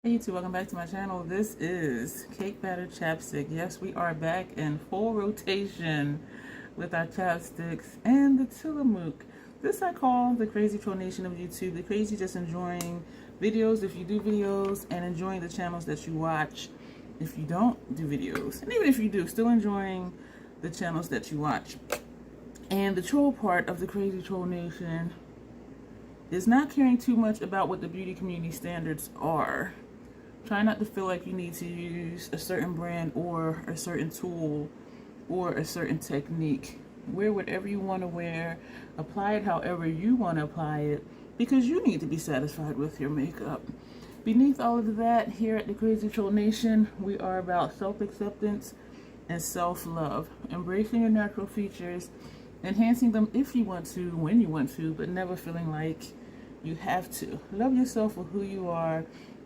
Hey YouTube, welcome back to my channel. This is Cake Batter Chapstick. Yes, we are back in full rotation with our chapsticks and the Tillamook. This I call the crazy tronation of YouTube. The crazy just enjoying videos if you do videos and enjoying the channels that you watch if you don't do videos. And even if you do, still enjoying the channels that you watch. And the troll part of the crazy tronation is not caring too much about what the beauty community standards are. Try not to feel like you need to use a certain brand or a certain tool or a certain technique. Wear whatever you want to wear, apply it however you want to apply it, because you need to be satisfied with your makeup. Beneath all of that, here at the Crazy Troll Nation, we are about self-acceptance and self-love, embracing your natural features, enhancing them if you want to, when you want to, but never feeling like you have to. Love yourself for who you are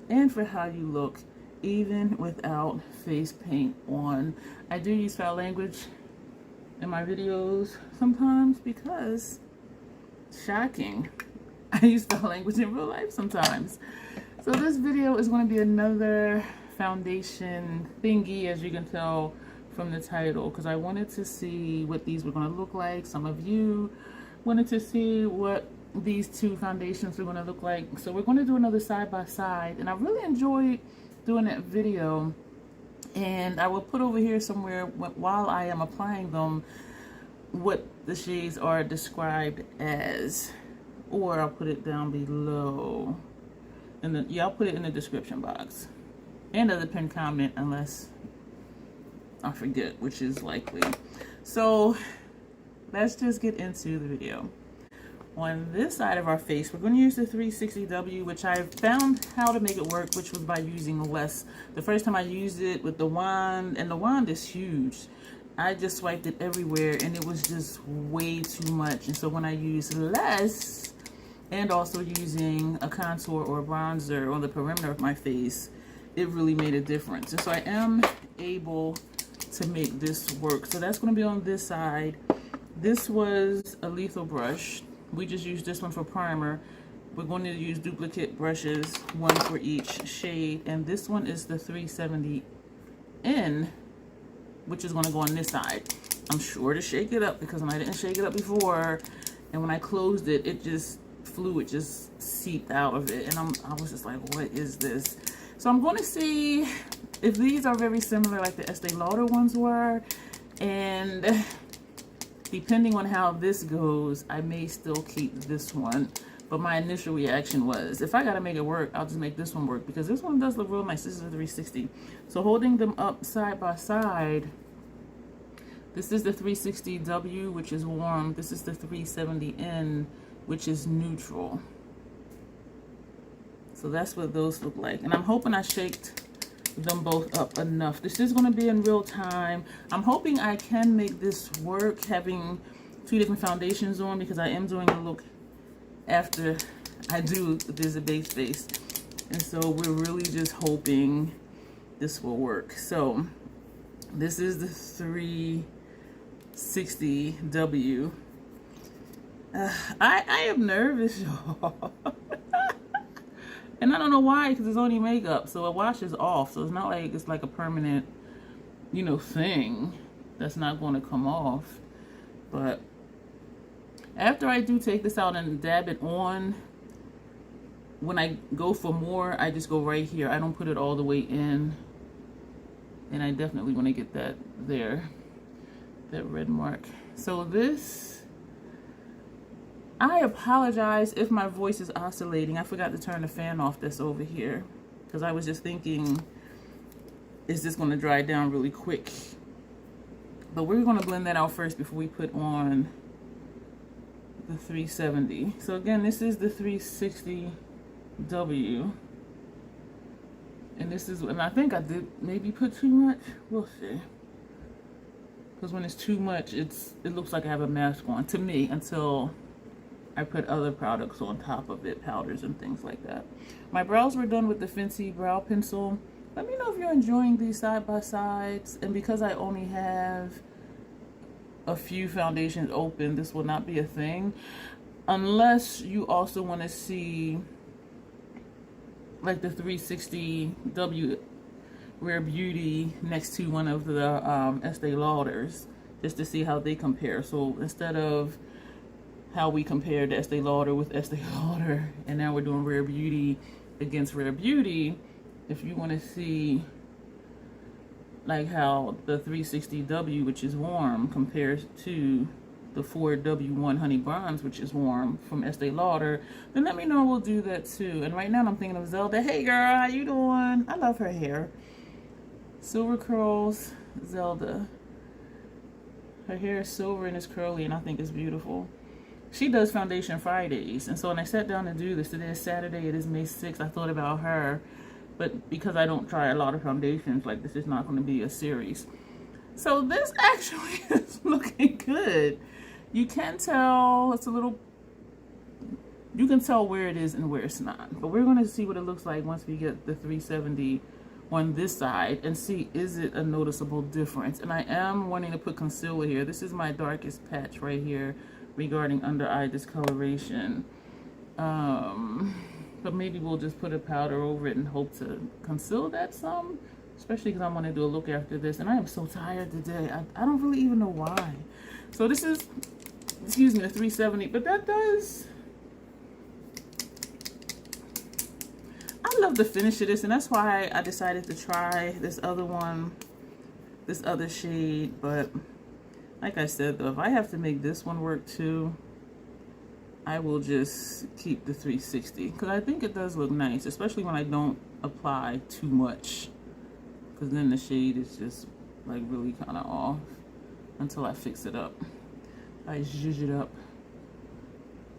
and for how you look, even without face paint on. I do use foul language in my videos sometimes because, shocking, I use foul language in real life sometimes. So this video is going to be another foundation thingy, as you can tell from the title, because I wanted to see what these were going to look like. Some of you wanted to see what these two foundations are going to look like. So we're going to do another side by side, and I really enjoyed doing that video, and I will put over here somewhere while I am applying them what the shades are described as, or I'll put it down below, and yeah, I'll put it in the description box and as a pinned comment unless I forget, which is likely. So let's just get into the video. On this side of our face, we're going to use the 360W, which I found how to make it work, which was by using less. The first time I used it with the wand, and the wand is huge. I just swiped it everywhere, and it was just way too much. And so when I used less, and also using a contour or a bronzer on the perimeter of my face, it really made a difference. And so I am able to make this work. So that's going to be on this side. This was a lethal brush. We just used this one for primer. We're going to use duplicate brushes, one for each shade. And this one is the 370N, which is going to go on this side. I'm sure to shake it up because when I didn't shake it up before, and when I closed it, it just fluid just seeped out of it. And I was just like, what is this? So I'm going to see if these are very similar like the Estee Lauder ones were. And depending on how this goes, I may still keep this one. But my initial reaction was, if I gotta make it work, I'll just make this one work, because this one does look real nice. This is a 360. So holding them up side by side, this is the 360W, which is warm. This is the 370N, which is neutral. So that's what those look like. And I'm hoping I shaked them both up enough. This is going to be in real time. I'm hoping I can make this work having two different foundations on, because I am doing a look after I do this Beige face, and so we're really just hoping this will work. So this is the 360W. I am nervous, y'all. And I don't know why, because it's only makeup, so it washes off. So it's not like it's like a permanent, you know, thing that's not going to come off. But after I do take this out and dab it on, when I go for more, I just go right here. I don't put it all the way in. And I definitely want to get that there, that red mark. So this, I apologize if my voice is oscillating. I forgot to turn the fan off that's over here, because I was just thinking, is this going to dry down really quick? But we're going to blend that out first before we put on the 370. So again, this is the 360W. And this is, and I think I did maybe put too much. We'll see. Because when it's too much, it looks like I have a mask on, to me, until I put other products on top of it, powders and things like that. My brows were done with the Fenty brow pencil. Let me know if you're enjoying these side by sides. And because I only have a few foundations open, this will not be a thing. Unless you also want to see like the 360W Rare Beauty next to one of the Estee Lauders, just to see how they compare. So instead of how we compared the Estee Lauder with Estee Lauder, and now we're doing Rare Beauty against Rare Beauty, if you want to see like how the 360W, which is warm, compares to the 4W1 Honey Bronze, which is warm, from Estee Lauder, then let me know. We'll do that too. And right now I'm thinking of Zelda. Hey girl, how you doing? I love her hair. Silver curls, Zelda. Her hair is silver and it's curly, and I think it's beautiful. She does Foundation Fridays, and so when I sat down to do this, today is Saturday, it is May 6th, I thought about her, but because I don't try a lot of foundations, like, this is not going to be a series. So this actually is looking good. You can tell it's a little, you can tell where it is and where it's not, but we're going to see what it looks like once we get the 370 on this side and see, is it a noticeable difference. And I am wanting to put concealer here. This is my darkest patch right here regarding under eye discoloration, but maybe we'll just put a powder over it and hope to conceal that some, especially because I want to do a look after this, and I am so tired today. I don't really even know why. So this is, excuse me, the 370, but that does, I love the finish of this, and that's why I decided to try this other one, this other shade. But like I said though, if I have to make this one work too, I will just keep the 360, because I think it does look nice, especially when I don't apply too much, because then the shade is just like really kind of off until I fix it up. I zhuzh it up.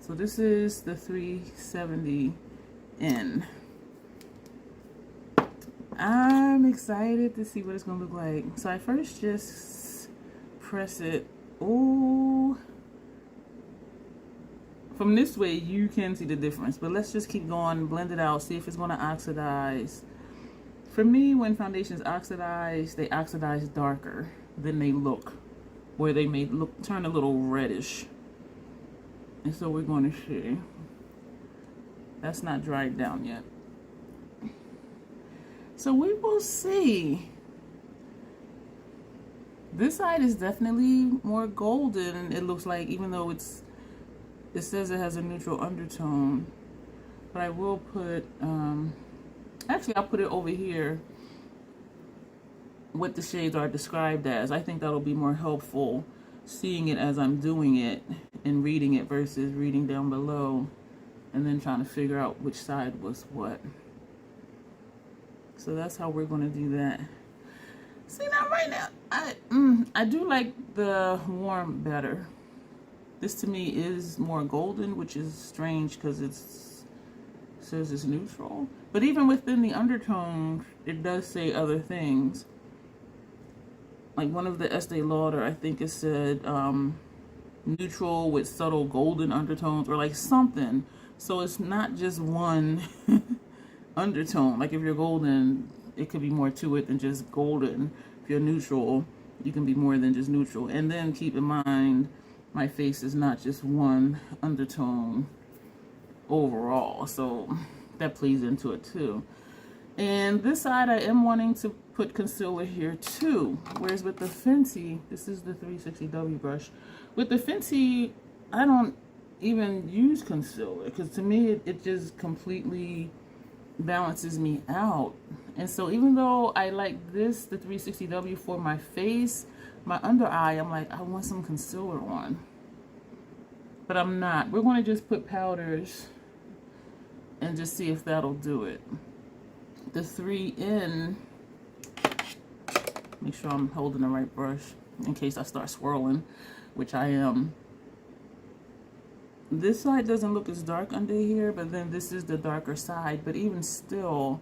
So this is the 370N. I'm excited to see what it's gonna look like. So I first just press it. Oh, from this way you can see the difference, but let's just keep going, blend it out, see if it's gonna oxidize. For me, when foundations oxidize, they oxidize darker than they look, where they may look, turn a little reddish. And so we're going to see. That's not dried down yet. So we will see. This side is definitely more golden, it looks like, even though it says it has a neutral undertone. But I will put, actually I'll put it over here, what the shades are described as. I think that'll be more helpful, seeing it as I'm doing it and reading it versus reading down below and then trying to figure out which side was what. So that's how we're going to do that. See, now right now, I do like the warm better. This to me is more golden, which is strange because it says it's neutral. But even within the undertone, it does say other things. Like one of the Estee Lauder, I think it said neutral with subtle golden undertones, or like something. So it's not just one undertone. Like if you're golden, it could be more to it than just golden. If you're neutral, you can be more than just neutral. And then keep in mind, my face is not just one undertone overall, so that plays into it too. And this side, I am wanting to put concealer here too, whereas with the Fenty, this is the 360W brush. With the Fenty, I don't even use concealer, because to me it just completely balances me out. And so even though I like this, the 360W, for my face, my under eye, I'm like, I want some concealer on, but I'm not. We're going to just put powders and just see if that'll do it. The 3N, make sure I'm holding the right brush in case I start swirling, which I am. This side doesn't look as dark under here, but then this is the darker side. But even still,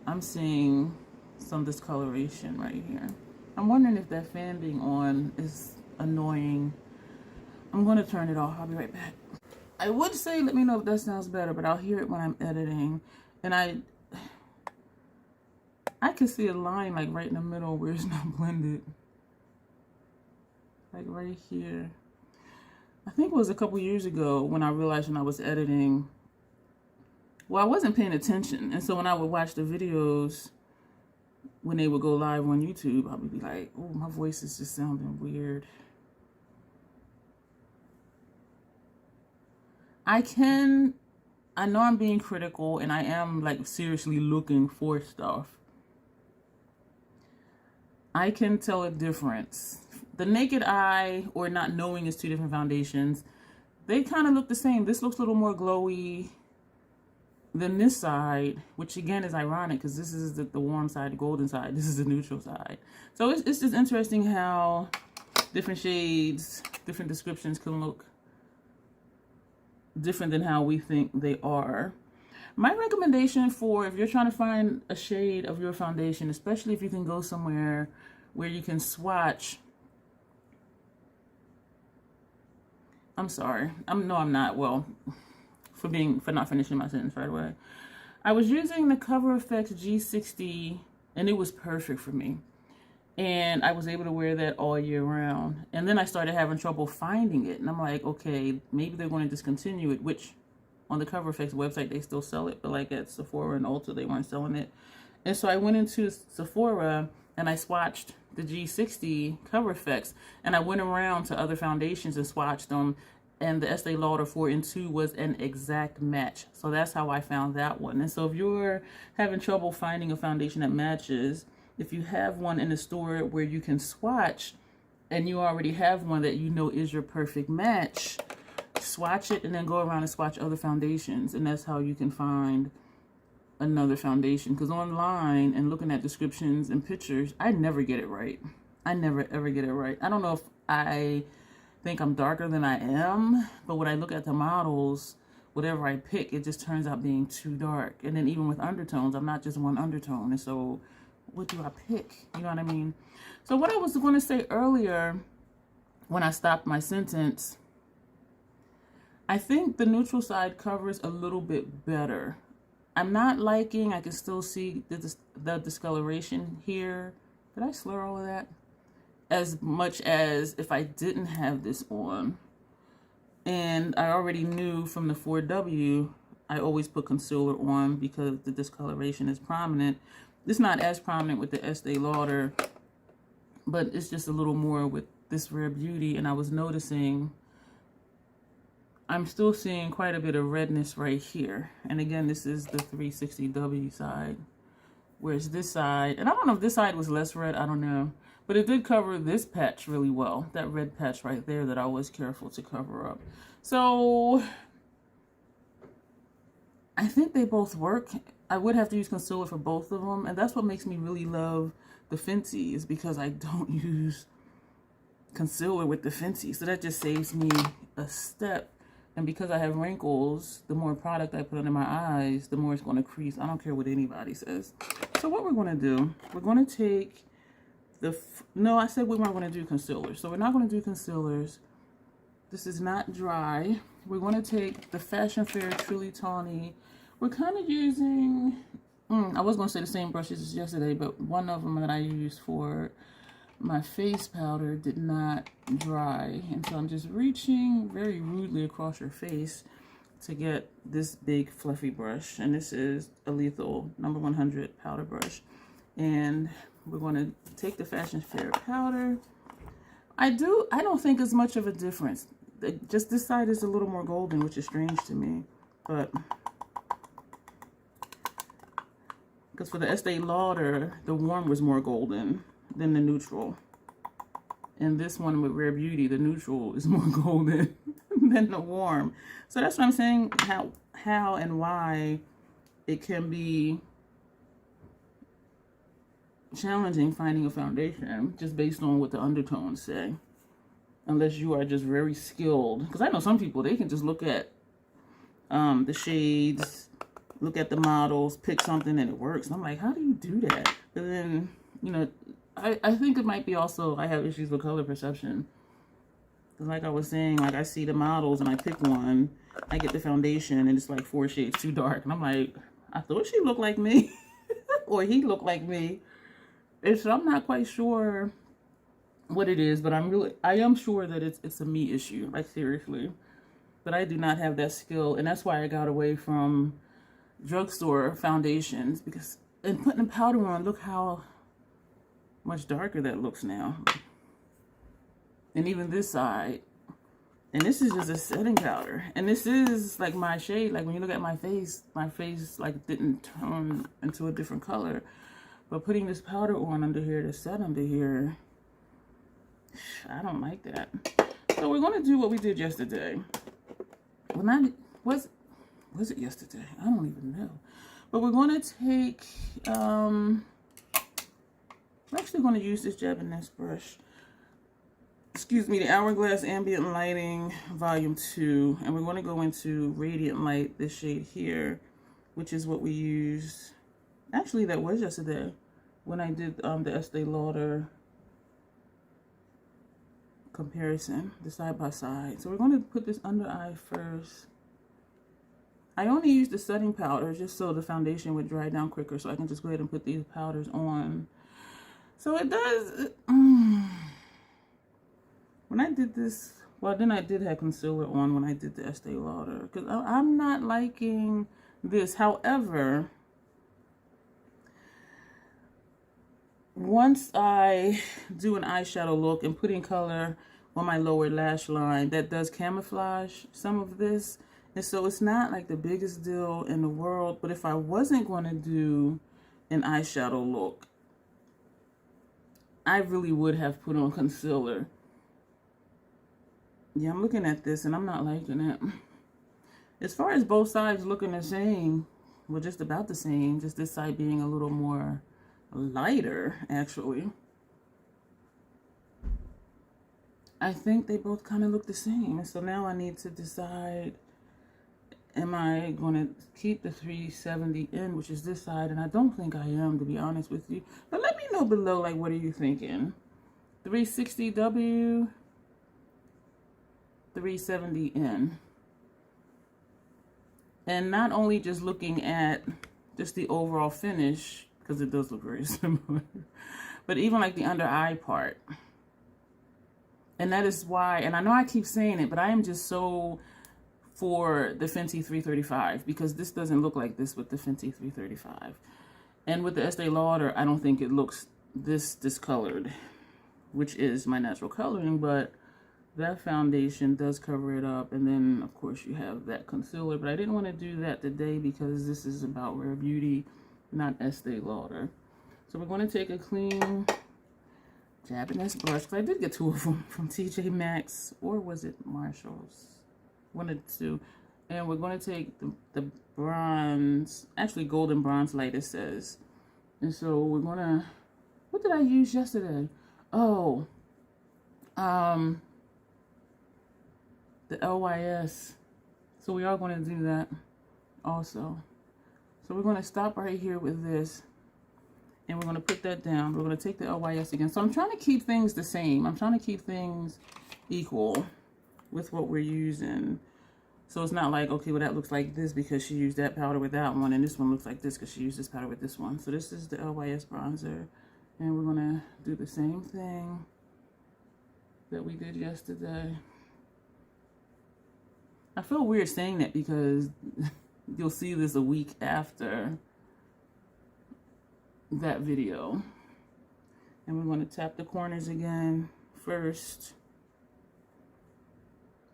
I'm seeing some discoloration right here. I'm wondering if that fanning on is annoying. I'm going to turn it off. I'll be right back. I would say let me know if that sounds better, but I'll hear it when I'm editing. And I can see a line like right in the middle where it's not blended. Like right here. I think it was a couple years ago when I realized when I was editing Well, I wasn't paying attention. And so when I would watch the videos, when they would go live on YouTube, I would be like, oh, my voice is just sounding weird. I know I'm being critical, and I am like seriously looking for stuff. I can tell a difference. The naked eye or not knowing is two different foundations. They kind of look the same. This looks a little more glowy than this side, which again is ironic because this is the warm side, the golden side. This is the neutral side. So it's just interesting how different shades, different descriptions can look different than how we think they are. My recommendation for if you're trying to find a shade of your foundation, especially if you can go somewhere where you can swatch. I'm sorry. I'm not. Well, for not finishing my sentence right away. I was using the CoverFx G60 and it was perfect for me. And I was able to wear that all year round. And then I started having trouble finding it. And I'm like, okay, maybe they're going to discontinue it, which on the CoverFx website, they still sell it. But like at Sephora and Ulta, they weren't selling it. And so I went into Sephora and I swatched the G60 CoverFx. And I went around to other foundations and swatched them. And the Estee Lauder 4-in-2 was an exact match. So that's how I found that one. And so if you're having trouble finding a foundation that matches, if you have one in the store where you can swatch and you already have one that you know is your perfect match, swatch it and then go around and swatch other foundations. And that's how you can find another foundation. Because online and looking at descriptions and pictures, I never get it right. I never ever get it right. I don't know if I think I'm darker than I am, but when I look at the models, whatever I pick, it just turns out being too dark. And then even with undertones, I'm not just one undertone. And so what do I pick? You know what I mean? So what I was going to say earlier when I stopped my sentence, I think the neutral side covers a little bit better. I'm not liking, I can still see the discoloration here. Did I slur all of that? As much as if I didn't have this on. And I already knew from the 4W, I always put concealer on because the discoloration is prominent. It's not as prominent with the Estee Lauder, but it's just a little more with this Rare Beauty. And I was noticing I'm still seeing quite a bit of redness right here. And again, this is the 360W side. Whereas this side, and I don't know if this side was less red, I don't know. But it did cover this patch really well. That red patch right there that I was careful to cover up. So I think they both work. I would have to use concealer for both of them. And that's what makes me really love the Fenty, is because I don't use concealer with the Fenty. So that just saves me a step. And because I have wrinkles, the more product I put under my eyes, the more it's going to crease. I don't care what anybody says. So what we're going to do, we're going to take no, I said we weren't going to do concealers. So we're not going to do concealers. This is not dry. We're going to take the Fashion Fair Truly Tawny. We're kind of using, I was going to say the same brushes as yesterday, but one of them that I used for my face powder did not dry. And so I'm just reaching very rudely across your face to get this big fluffy brush. And this is a Lethal number 100 powder brush. And we're going to take the Fashion Fair powder. I don't think it's much of a difference. Just this side is a little more golden, which is strange to me. But because for the Estee Lauder, the warm was more golden than the neutral. And this one with Rare Beauty, the neutral is more golden than the warm. So that's what I'm saying, how and why it can be challenging finding a foundation just based on what the undertones say, unless you are just very skilled. Because I know some people, they can just look at the shades, look at the models, pick something and it works. And I'm like, how do you do that? But then, you know, I think it might be also I have issues with color perception. Because like I was saying, like I see the models and I pick one, I get the foundation and it's like 4 shades too dark, and I'm like, I thought she looked like me or he looked like me. And so I'm not quite sure what it is, but I am sure that it's a me issue, like seriously. But I do not have that skill, and that's why I got away from drugstore foundations because, and putting the powder on, look how much darker that looks now. And even this side. And this is just a setting powder. And this is like my shade. Like when you look at my face like didn't turn into a different color. But putting this powder on under here to set under here, I don't like that. So we're going to do what we did yesterday. Was it yesterday? I don't even know. But we're going to take, we're actually going to use this Japanese brush. Excuse me, the Hourglass Ambient Lighting Volume 2. And we're going to go into Radiant Light, this shade here, which is what we used. Actually, that was yesterday when I did the Estee Lauder comparison, the side by side. So we're going to put this under eye first. I only used the setting powder just so the foundation would dry down quicker, so I can just go ahead and put these powders on. So it does. When I did this, well, then I did have concealer on when I did the Estee Lauder because I'm not liking this. However, once I do an eyeshadow look and putting color on my lower lash line, that does camouflage some of this. And so it's not like the biggest deal in the world. But if I wasn't going to do an eyeshadow look, I really would have put on concealer. Yeah, I'm looking at this and I'm not liking it. As far as both sides looking the same, well, just about the same, just this side being a little more lighter, actually. I think they both kind of look the same. So now I need to decide, am I going to keep the 370 in, which is this side? And I don't think I am, to be honest with you. But let me know below, like, what are you thinking? 360W, 370 in. And not only just looking at just the overall finish, because it does look very similar, but even like the under eye part. And that is why, and I know I keep saying it, but I am just so for the Fenty 335, because this doesn't look like this with the Fenty 335. And with the Estee Lauder, I don't think it looks this discolored, which is my natural coloring, but that foundation does cover it up. And then, of course, you have that concealer. But I didn't want to do that today because this is about Rare Beauty, not Estee Lauder. So we're going to take a clean Japanese brush. Because I did get two of them from TJ Maxx. Or was it Marshall's? One of the two. And we're going to take the bronze, actually golden bronze light, it says. And so we're going to, what did I use yesterday? Oh, the LYS. So we are going to do that also. So we're going to stop right here with this. And we're going to put that down. We're going to take the LYS again. So I'm trying to keep things the same. I'm trying to keep things equal with what we're using. So it's not like, okay, well, that looks like this because she used that powder with that one. And this one looks like this because she used this powder with this one. So this is the LYS bronzer. And we're going to do the same thing that we did yesterday. I feel weird saying that because you'll see this a week after that video. And we're going to tap the corners again first.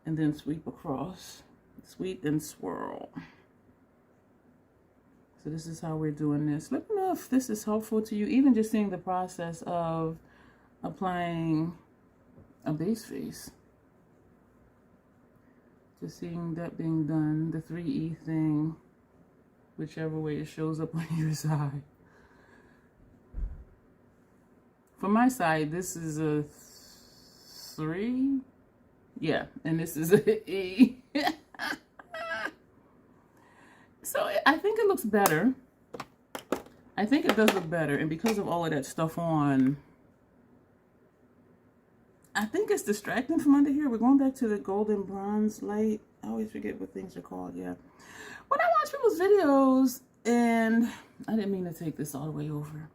And then sweep across. Sweep and swirl. So this is how we're doing this. Let me know if this is helpful to you. Even just seeing the process of applying a base face. Just seeing that being done, the 3E thing, whichever way it shows up on your side. For my side, this is a 3. Yeah, and this is a E. So I think it looks better. I think it does look better. And because of all of that stuff on, I think it's distracting from under here. We're going back to the golden bronze light. I always forget what things are called, yeah. When I watch people's videos, and I didn't mean to take this all the way over,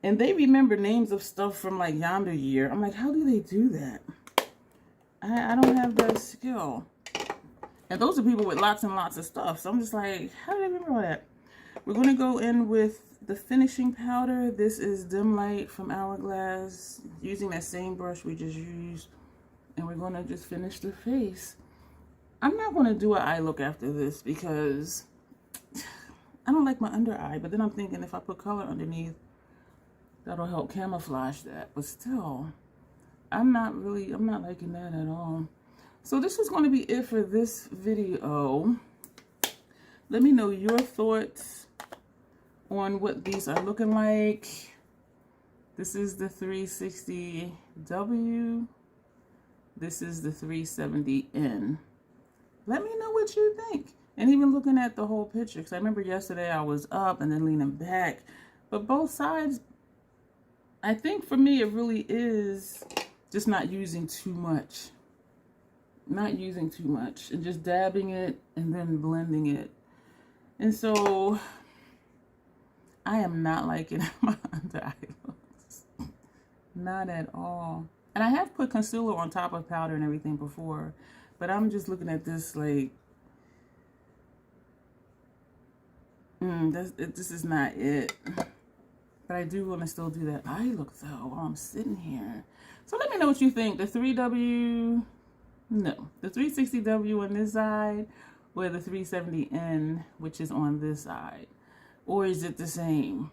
and they remember names of stuff from like yonder year, I'm like, how do they do that? I don't have that skill. And those are people with lots and lots of stuff. So I'm just like, how did I remember all that? We're going to go in with the finishing powder. This is Dim Light from Hourglass, using that same brush we just used. And we're going to just finish the face. I'm not going to do an eye look after this because I don't like my under eye. But then I'm thinking if I put color underneath, that'll help camouflage that. But still, I'm not liking that at all. So this is going to be it for this video. Let me know your thoughts on what these are looking like. This is the 360W. This is the 370N. Let me know what you think. And even looking at the whole picture, because I remember yesterday I was up and then leaning back. But both sides, I think for me it really is just not using too much. Not using too much. And just dabbing it and then blending it. And so I am not liking my under eye looks. Not at all. And I have put concealer on top of powder and everything before. But I'm just looking at this like, this is not it. But I do want to still do that eye look though while I'm sitting here. So let me know what you think. The 360W on this side, or the 370N, which is on this side. Or is it the same?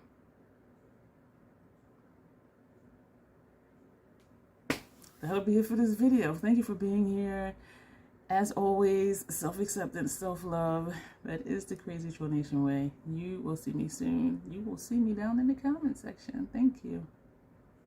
That'll be it for this video. Thank you for being here. As always, self-acceptance, self-love. That is the Crazy Troll Nation way. You will see me soon. You will see me down in the comment section. Thank you.